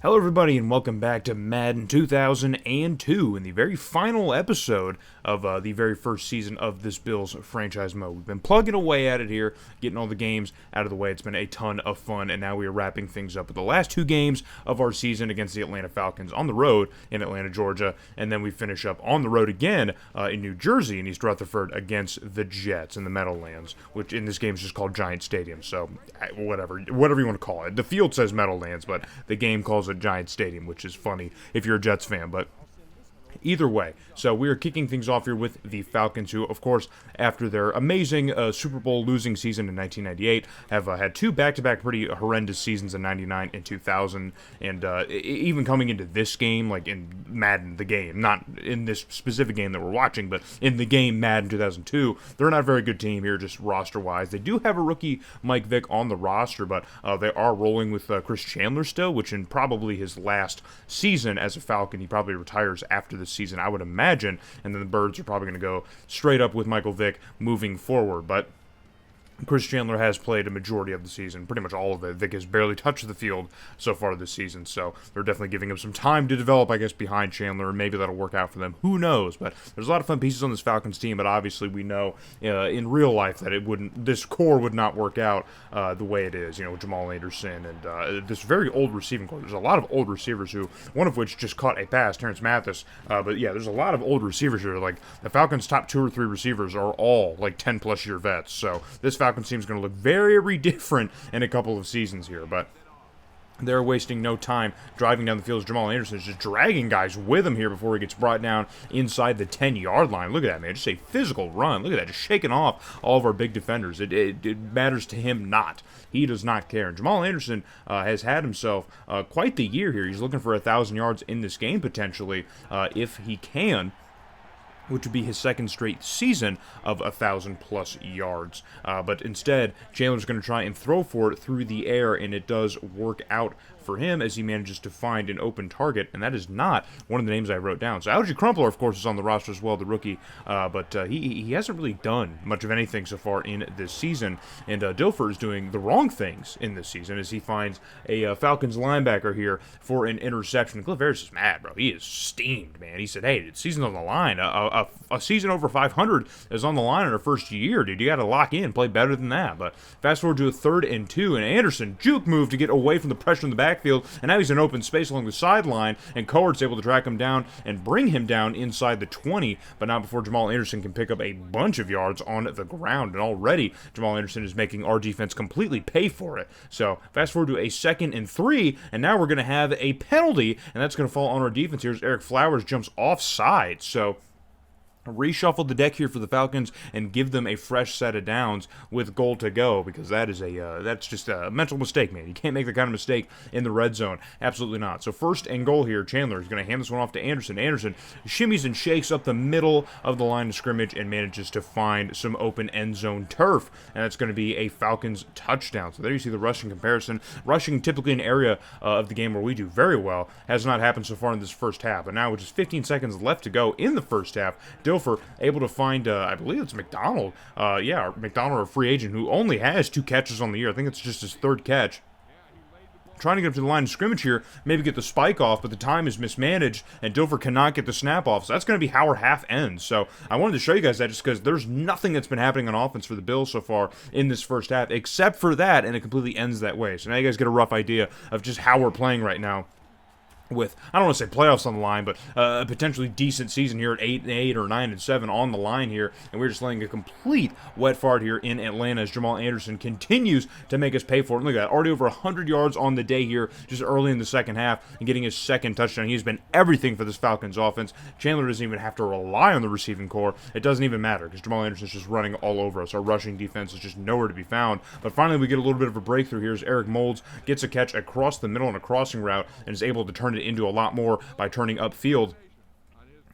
Hello everybody and welcome back to Madden 2002 in the very final episode of the very first season of this Bills franchise mode. We've been plugging away at it here, getting all the games out of the way. It's been a ton of fun, and now we are wrapping things up with the last two games of our season against the Atlanta Falcons on the road in Atlanta, Georgia, and then we finish up on the road again in New Jersey in East Rutherford against the Jets in the Meadowlands, which in this game is just called Giant Stadium, so whatever you want to call it. The field says Meadowlands, but the game calls it Giant Stadium, which is funny if you're a Jets fan, but either way, so we are kicking things off here with the Falcons, who, of course, after their amazing Super Bowl losing season in 1998, have had two back-to-back pretty horrendous seasons in 99 and 2000, and even coming into this game, like in Madden, the game, not in this specific game that we're watching, but in the game Madden 2002, they're not a very good team here, just roster-wise. They do have a rookie Mike Vick on the roster, but they are rolling with Chris Chandler still, which in probably his last season as a Falcon, he probably retires after this season, I would imagine, and then the Birds are probably going to go straight up with Michael Vick moving forward, but Chris Chandler has played a majority of the season, pretty much all of it. Vick has barely touched the field so far this season, so they're definitely giving him some time to develop, I guess, behind Chandler, and maybe that'll work out for them. Who knows? But there's a lot of fun pieces on this Falcons team, but obviously we know in real life that this core would not work out the way it is, with Jamal Anderson and this very old receiving core. There's a lot of old receivers one of which just caught a pass, Terrence Mathis, but yeah, there's a lot of old receivers here. Like, the Falcons' top 2 or 3 receivers are all, 10-plus year vets, so this Falcons team is going to look very different in a couple of seasons here, but they're wasting no time driving down the field. Jamal Anderson is just dragging guys with him here before he gets brought down inside the 10-yard line. Look at that, man. Just a physical run. Look at that. Just shaking off all of our big defenders. It matters to him not. He does not care. And Jamal Anderson has had himself quite the year here. He's looking for 1,000 yards in this game potentially if he can, which would be his second straight season of 1,000-plus yards. But instead, Chandler's going to try and throw for it through the air, and it does work out for him as he manages to find an open target, and that is not one of the names I wrote down. So Algie Crumpler, of course, is on the roster as well, the rookie, but he hasn't really done much of anything so far in this season, and Dilfer is doing the wrong things in this season as he finds a Falcons linebacker here for an interception. Cliff Harris is mad, bro. He is steamed, man. He said, hey, the season's on the line. A season over 500 is on the line in our first year, dude. You got to lock in, play better than that. But fast forward to a 3rd and 2, and Anderson juke move to get away from the pressure in the backfield, and now he's in open space along the sideline, and Cowart's able to track him down and bring him down inside the 20, but not before Jamal Anderson can pick up a bunch of yards on the ground, and already Jamal Anderson is making our defense completely pay for it. So fast forward to a 2nd and 3, and now we're going to have a penalty, and that's going to fall on our defense here as Eric Flowers jumps offside. So reshuffle the deck here for the Falcons and give them a fresh set of downs with goal to go, because that's just a mental mistake, man. You can't make that kind of mistake in the red zone. Absolutely not. So 1st and goal here. Chandler is going to hand this one off to Anderson. Anderson shimmies and shakes up the middle of the line of scrimmage and manages to find some open end zone turf, and that's going to be a Falcons touchdown. So there you see the rushing comparison. Rushing, typically an area of the game where we do very well, has not happened so far in this first half, but now with just 15 seconds left to go in the first half, able to find, I believe it's McDonald, McDonald, a free agent who only has 2 catches on the year. I think it's just his 3rd catch. Trying to get up to the line of scrimmage here, maybe get the spike off, but the time is mismanaged, and Dilfer cannot get the snap off. So that's going to be how our half ends. So I wanted to show you guys that just because there's nothing that's been happening on offense for the Bills so far in this first half, except for that, and it completely ends that way. So now you guys get a rough idea of just how we're playing right now, with, I don't want to say playoffs on the line, but a potentially decent season here at 8-8 or 9-7 on the line here, and we're just laying a complete wet fart here in Atlanta as Jamal Anderson continues to make us pay for it. Look at that, already over 100 yards on the day here, just early in the second half, and getting his 2nd touchdown. He's been everything for this Falcons offense. Chandler doesn't even have to rely on the receiving core. It doesn't even matter, because Jamal Anderson's just running all over us. Our rushing defense is just nowhere to be found, but finally we get a little bit of a breakthrough here as Eric Moulds gets a catch across the middle on a crossing route, and is able to turn it into a lot more by turning upfield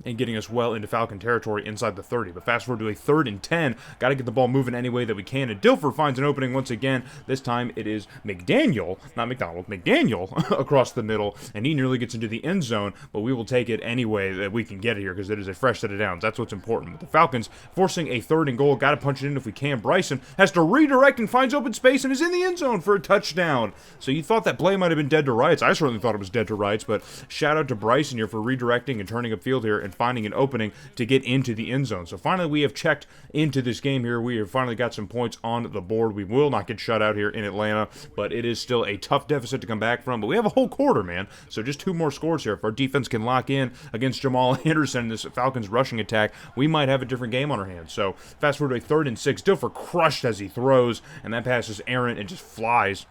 and getting us well into Falcon territory inside the 30. But fast forward to a 3rd and 10. Got to get the ball moving any way that we can. And Dilfer finds an opening once again. This time it is McDaniel, not McDonald, McDaniel across the middle. And he nearly gets into the end zone. But we will take it any way that we can get it here because it is a fresh set of downs. That's what's important. With the Falcons forcing a 3rd and goal. Got to punch it in if we can. Bryson has to redirect and finds open space and is in the end zone for a touchdown. So you thought that play might have been dead to rights. I certainly thought it was dead to rights. But shout out to Bryson here for redirecting and turning upfield here and finding an opening to get into the end zone. So finally we have checked into this game here. We have finally got some points on the board. We will not get shut out here in Atlanta, but it is still a tough deficit to come back from. But we have a whole quarter, man. So just 2 more scores here. If our defense can lock in against Jamal Anderson and this Falcons rushing attack, we might have a different game on our hands. So fast forward to a 3rd and 6. Dilfer crushed as he throws, and that pass is errant and just flies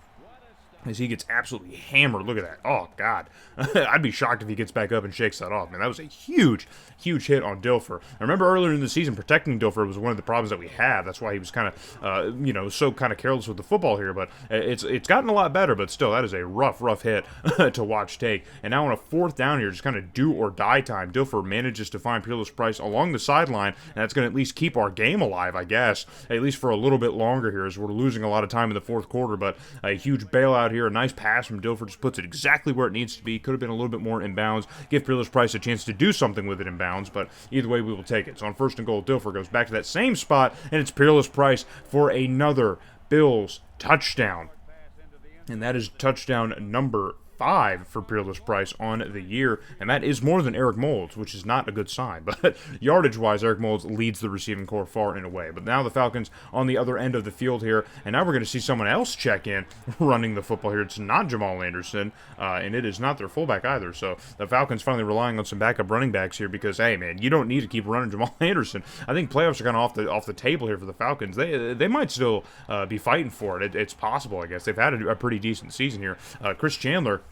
as he gets absolutely hammered. Look at that. Oh, God. I'd be shocked if he gets back up and shakes that off. Man, that was a huge hit on Dilfer. I remember earlier in the season, protecting Dilfer was one of the problems that we have. That's why he was kind of, so kind of careless with the football here. But it's gotten a lot better, but still, that is a rough hit to watch take. And now on a 4th down here, just kind of do or die time, Dilfer manages to find Peerless Price along the sideline, and that's going to at least keep our game alive, I guess, at least for a little bit longer here, as we're losing a lot of time in the 4th quarter. But a huge bailout here. A nice pass from Dilfer, just puts it exactly where it needs to be. Could have been a little bit more in bounds. Give Peerless Price a chance to do something with it in bounds, but either way, we will take it. So on 1st and goal, Dilfer goes back to that same spot, and it's Peerless Price for another Bills touchdown. And that is touchdown number 5 for Peerless Price on the year, and that is more than Eric Moulds, which is not a good sign. But yardage-wise, Eric Moulds leads the receiving corps far and away. But now the Falcons on the other end of the field here, and now we're going to see someone else check in running the football here. It's not Jamal Anderson, and it is not their fullback either. So the Falcons finally relying on some backup running backs here because, hey, man, you don't need to keep running Jamal Anderson. I think playoffs are kind of off the table here for the Falcons. They might still be fighting for it. It's possible, I guess. They've had a pretty decent season here. Chris Chandler,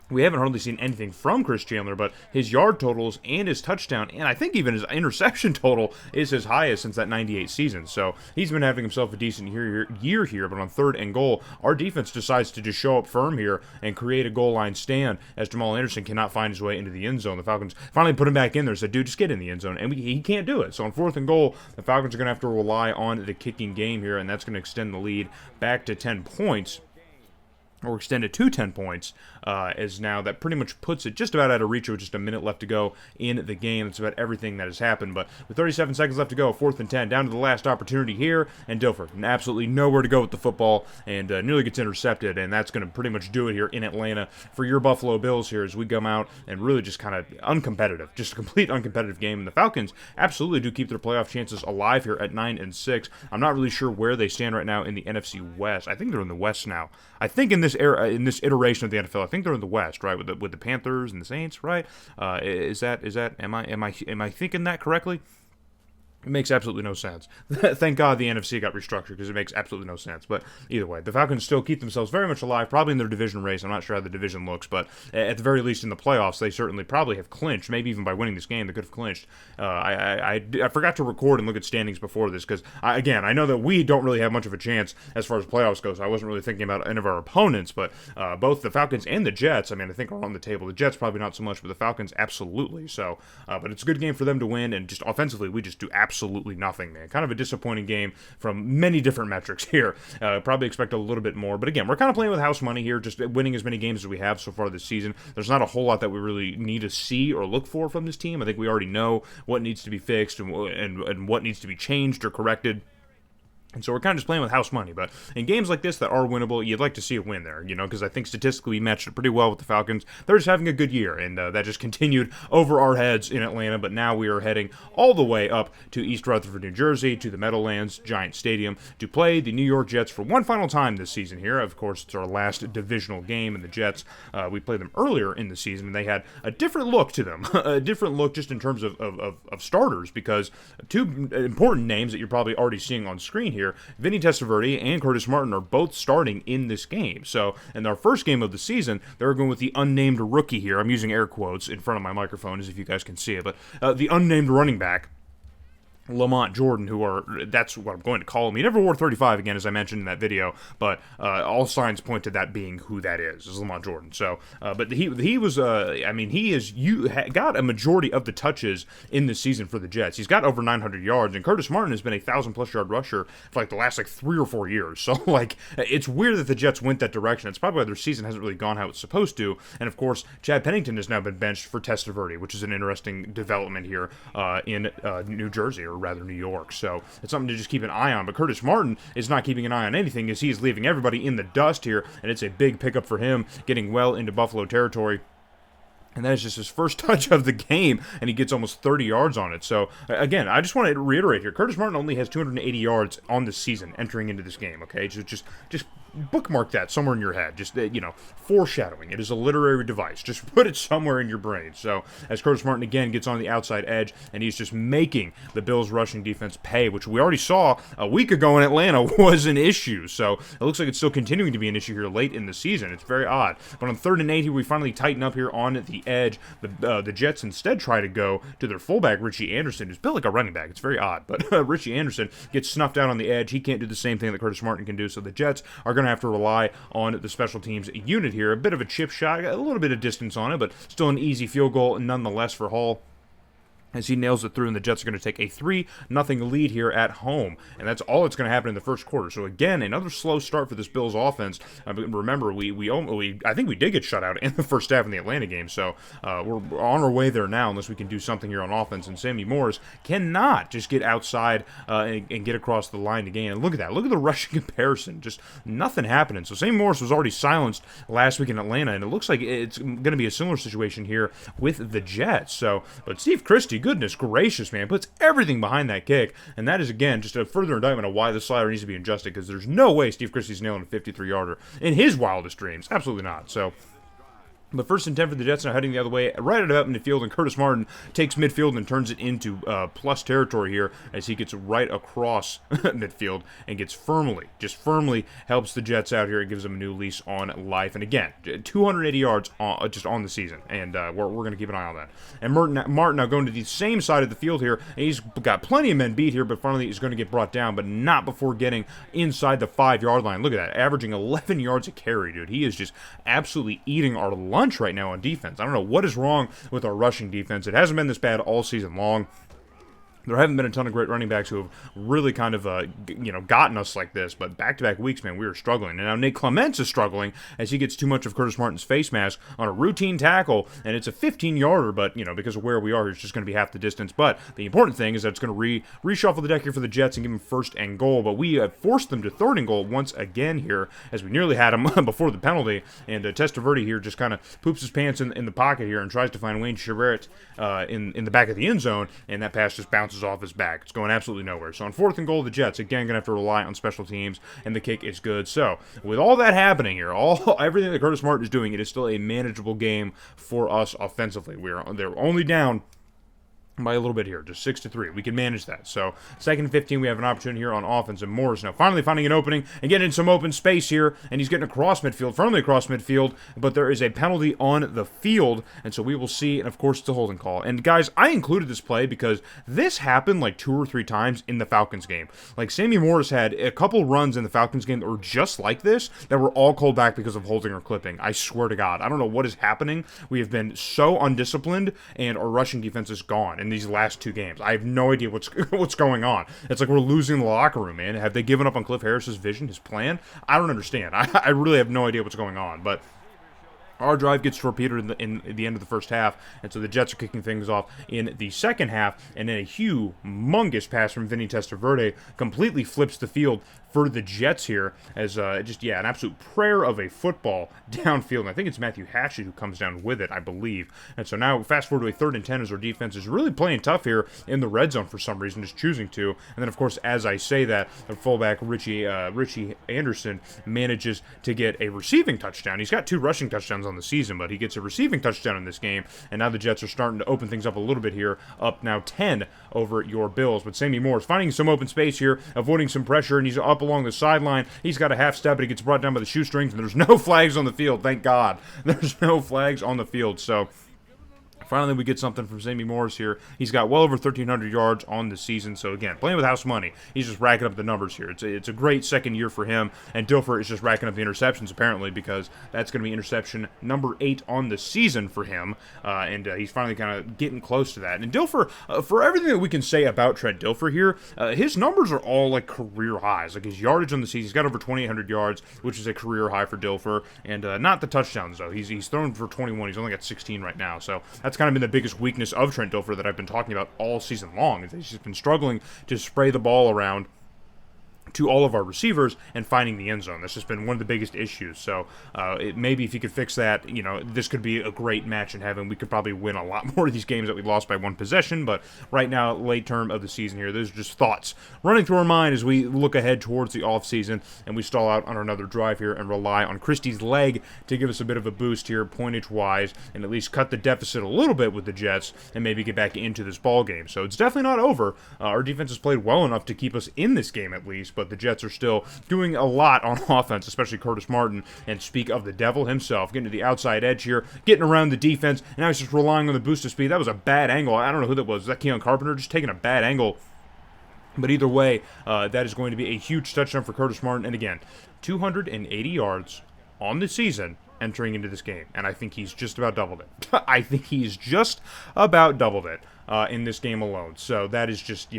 we haven't hardly seen anything from Chris Chandler, but his yard totals and his touchdown, and I think even his interception total is his highest since that 98 season. So he's been having himself a decent year here, but on 3rd and goal, our defense decides to just show up firm here and create a goal line stand as Jamal Anderson cannot find his way into the end zone. The Falcons finally put him back in there, said, dude, just get in the end zone, and he can't do it. So on 4th and goal, the Falcons are going to have to rely on the kicking game here, and that's going to extend the lead back to 10 points. Or extended to 10 points, as now that pretty much puts it just about out of reach with just a minute left to go in the game. That's about everything that has happened, but with 37 seconds left to go, 4th and 10, down to the last opportunity here, and Dilfer absolutely nowhere to go with the football, and nearly gets intercepted, and that's going to pretty much do it here in Atlanta for your Buffalo Bills here as we come out and really just kind of uncompetitive, just a complete uncompetitive game, and the Falcons absolutely do keep their playoff chances alive here at 9-6. I'm not really sure where they stand right now in the NFC West. I think they're in the West now. I think in this era, in this iteration of the NFL, I think they're in the West, right, with the Panthers and the Saints, right? Is that am I thinking that correctly? It makes absolutely no sense. Thank God the NFC got restructured because it makes absolutely no sense. But either way, the Falcons still keep themselves very much alive, probably in their division race. I'm not sure how the division looks, but at the very least in the playoffs, they certainly probably have clinched. Maybe even by winning this game, they could have clinched. I forgot to record and look at standings before this because, again, I know that we don't really have much of a chance as far as playoffs goes. I wasn't really thinking about any of our opponents, but both the Falcons and the Jets, I think are on the table. The Jets probably not so much, but the Falcons absolutely. So, but it's a good game for them to win, and just offensively, we just do absolutely nothing, man. Kind of a disappointing game from many different metrics here. Probably expect a little bit more, but again, we're kind of playing with house money here, just winning as many games as we have so far this season. There's not a whole lot that we really need to see or look for from this team. I think we already know what needs to be fixed and what needs to be changed or corrected. And so we're kind of just playing with house money. But in games like this that are winnable, you'd like to see a win there, because I think statistically we matched it pretty well with the Falcons. They're just having a good year, and that just continued over our heads in Atlanta. But now we are heading all the way up to East Rutherford, New Jersey, to the Meadowlands Giant Stadium to play the New York Jets for one final time this season here. Of course, it's our last divisional game, and the Jets, we played them earlier in the season, and they had a different look to them. A different look just in terms of starters, because two important names that you're probably already seeing on screen here, Vinny Testaverde and Curtis Martin, are both starting in this game. So in our first game of the season, they're going with the unnamed rookie here. I'm using air quotes in front of my microphone as if you guys can see it, but the unnamed running back. Lamont Jordan, that's what I'm going to call him. He never wore 35 again, as I mentioned in that video, but all signs point to that being who that is Lamont Jordan. So, but he was, got a majority of the touches in this season for the Jets. He's got over 900 yards, and Curtis Martin has been a 1,000+ yard rusher for like the last 3 or 4 years. So, like, it's weird that the Jets went that direction. It's probably why their season hasn't really gone how it's supposed to. And of course, Chad Pennington has now been benched for Testaverde, which is an interesting development here in New Jersey, or rather New York. So it's something to just keep an eye on. But Curtis Martin is not keeping an eye on anything, as he is leaving everybody in the dust here, and it's a big pickup for him, getting well into Buffalo territory. And that is just his first touch of the game, and he gets almost 30 yards on it. So, again, I just want to reiterate here, Curtis Martin only has 280 yards on the season entering into this game, okay? Just bookmark that somewhere in your head. Just, foreshadowing. It is a literary device. Just put it somewhere in your brain. So, as Curtis Martin, again, gets on the outside edge, and he's just making the Bills' rushing defense pay, which we already saw a week ago in Atlanta was an issue. So, it looks like it's still continuing to be an issue here late in the season. It's very odd. But on 3rd and 8 here, we finally tighten up here on the edge. The Jets instead try to go to their fullback, Richie Anderson, who's built like a running back. It's very odd. But Richie Anderson gets snuffed out on the edge. He can't do the same thing that Curtis Martin can do. So the Jets are going to have to rely on the special teams unit here. A bit of a chip shot, a little bit of distance on it, but still an easy field goal nonetheless for Hall, as he nails it through, and the Jets are going to take a 3-0 lead here at home. And that's all that's going to happen in the first quarter. So, again, another slow start for this Bills offense. Remember, I think we did get shut out in the first half in the Atlanta game. So, we're on our way there now, unless we can do something here on offense. And Sammy Morris cannot just get outside and get across the line to gain. And look at that. Look at the rushing comparison. Just nothing happening. So, Sammy Morris was already silenced last week in Atlanta, and it looks like it's going to be a similar situation here with the Jets. So, but Steve Christie, goodness gracious, man, puts everything behind that kick, and that is, again, just a further indictment of why the slider needs to be adjusted, because there's no way Steve Christie's nailing a 53-yarder in his wildest dreams. Absolutely not. So, but 1st and 10 for the Jets, now heading the other way, right at up midfield, and Curtis Martin takes midfield and turns it into plus territory here as he gets right across midfield and gets firmly helps the Jets out here and gives them a new lease on life. And again, 280 yards just on the season, and we're going to keep an eye on that. And Martin now going to the same side of the field here, and he's got plenty of men beat here, but finally he's going to get brought down, but not before getting inside the 5-yard line. Look at that, averaging 11 yards a carry, dude. He is just absolutely eating our lunch right now on defense. I don't know what is wrong with our rushing defense. It hasn't been this bad all season long. There haven't been a ton of great running backs who have really kind of, gotten us like this. But back-to-back weeks, man, we were struggling. And now Nate Clements is struggling as he gets too much of Curtis Martin's face mask on a routine tackle. And it's a 15-yarder, but, because of where we are, it's just going to be half the distance. But the important thing is that it's going to reshuffle the deck here for the Jets and give them 1st and goal. But we have forced them to 3rd and goal once again here, as we nearly had him before the penalty. And Testaverde here just kind of poops his pants in the pocket here and tries to find Wayne Charette in the back of the end zone. And that pass just bounces off his back. It's going absolutely nowhere. So on 4th and goal, the Jets, again, going to have to rely on special teams, and the kick is good. So with all that happening here, everything that Curtis Martin is doing, it is still a manageable game for us offensively. They're only down by a little bit here, just 6-3. We can manage that. So, 2nd and 15, we have an opportunity here on offense, and Morris now finally finding an opening and getting in some open space here, and he's getting across midfield, firmly across midfield, but there is a penalty on the field, and so we will see, and of course, it's a holding call. And guys, I included this play because this happened like 2 or 3 times in the Falcons game. Like, Sammy Morris had a couple runs in the Falcons game that were just like this, that were all called back because of holding or clipping. I swear to God. I don't know what is happening. We have been so undisciplined, and our rushing defense is gone in these last 2 games. I have no idea what's going on. It's like we're losing the locker room, man. Have they given up on Cliff Harris's vision, his plan? I don't understand. I really have no idea what's going on, but our drive gets torpedoed in the end of the first half, and so the Jets are kicking things off in the second half, and then a humongous pass from Vinny Testaverde completely flips the field for the Jets here, as an absolute prayer of a football downfield. And I think it's Matthew Hatchett who comes down with it, I believe. And so now fast forward to a 3rd and 10 as our defense is really playing tough here in the red zone for some reason, just choosing to. And then, of course, as I say that, the fullback Richie Anderson manages to get a receiving touchdown. He's got 2 rushing touchdowns on the season, but he gets a receiving touchdown in this game. And now the Jets are starting to open things up a little bit here, up now 10 over your Bills. But Sammy Morris finding some open space here, avoiding some pressure, and he's up along the sideline. He's got a half step, but he gets brought down by the shoestrings, and there's no flags on the field. Thank God. There's no flags on the field. So Finally, we get something from Sammy Morris here. He's got well over 1,300 yards on the season. So, again, playing with house money, he's just racking up the numbers here. It's a great second year for him. And Dilfer is just racking up the interceptions, apparently, because that's going to be interception number 8 on the season for him. And he's finally kind of getting close to that. And Dilfer, for everything that we can say about Trent Dilfer here, his numbers are all like career highs. Like his yardage on the season, he's got over 2,800 yards, which is a career high for Dilfer. And not the touchdowns, though. He's thrown for 21. He's only got 16 right now. So that's kind of been the biggest weakness of Trent Dilfer that I've been talking about all season long. He's just been struggling to spray the ball around to all of our receivers and finding the end zone. That's just been one of the biggest issues. So maybe if he could fix that, this could be a great match in heaven. We could probably win a lot more of these games that we lost by one possession. But right now, late term of the season here, those are just thoughts running through our mind as we look ahead towards the offseason and we stall out on another drive here and rely on Christie's leg to give us a bit of a boost here, pointage-wise, and at least cut the deficit a little bit with the Jets and maybe get back into this ball game. So it's definitely not over. Our defense has played well enough to keep us in this game at least, but the Jets are still doing a lot on offense, especially Curtis Martin. And speak of the devil himself, getting to the outside edge here, getting around the defense, and now he's just relying on the boost of speed. That was a bad angle. I don't know who that was. Was that Keon Carpenter just taking a bad angle? But either way, that is going to be a huge touchdown for Curtis Martin. And again, 280 yards on the season entering into this game. And I think he's just about doubled it. I think he's just about doubled it in this game alone. So that is just,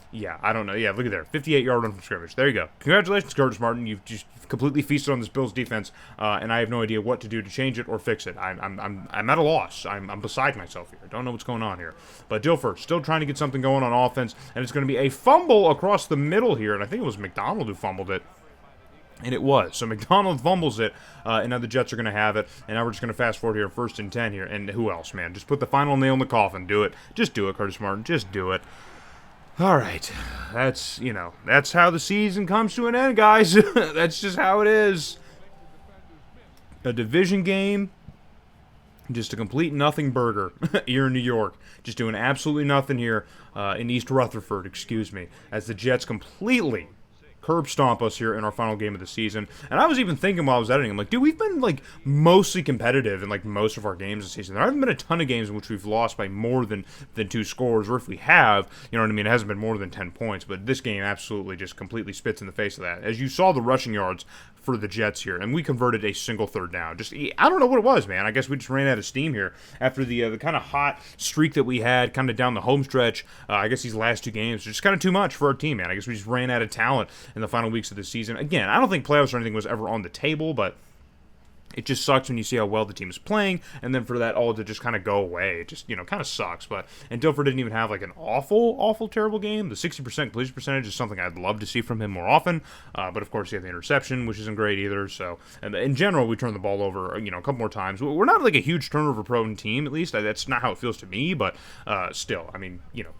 yeah, I don't know. Yeah, look at there. 58-yard run from scrimmage. There you go. Congratulations, Curtis Martin. You've just completely feasted on this Bills defense, and I have no idea what to do to change it or fix it. I'm at a loss. I'm beside myself here. I don't know what's going on here. But Dilfer still trying to get something going on offense, and it's going to be a fumble across the middle here, and I think it was McDonald who fumbled it. And it was. So McDonald fumbles it, and now the Jets are going to have it. And now we're just going to fast forward here, 1st and 10 here. And who else, man? Just put the final nail in the coffin. Do it. Just do it, Curtis Martin. Just do it. All right, that's how the season comes to an end, guys. That's just how it is. A division game, just a complete nothing burger here in New York. Just doing absolutely nothing here in East Rutherford, excuse me, as the Jets completely curb stomp us here in our final game of the season. And I was even thinking while I was editing, I'm like, dude, we've been like mostly competitive in like most of our games this season. There haven't been a ton of games in which we've lost by more than 2 scores, or if we have, you know what I mean, it hasn't been more than 10 points. But this game absolutely just completely spits in the face of that. As you saw the rushing yards for the Jets here, and we converted a single third down. Just, I don't know what it was, man. I guess we just ran out of steam here after the kind of hot streak that we had kind of down the home stretch. I guess these last 2 games are just kind of too much for our team, man. I guess we just ran out of talent in the final weeks of the season. Again, I don't think playoffs or anything was ever on the table, but it just sucks when you see how well the team is playing, and then for that all to just kind of go away. It just, kind of sucks. And Dilfer didn't even have like an awful, terrible game. The 60% completion percentage is something I'd love to see from him more often. But of course, he had the interception, which isn't great either. So, and in general, we turned the ball over, a couple more times. We're not like a huge turnover-prone team, at least. That's not how it feels to me. But still, I mean,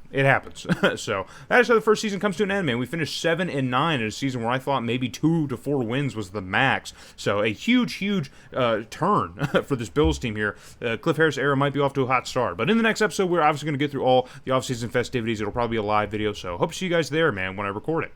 it happens. So that is how the first season comes to an end, man. We finished 7-9 in a season where I thought maybe 2 to 4 wins was the max. So a huge turn for this Bills team here. Cliff Harris era might be off to a hot start. But in the next episode, we're obviously going to get through all the offseason festivities. It'll probably be a live video. So hope to see you guys there, man, when I record it.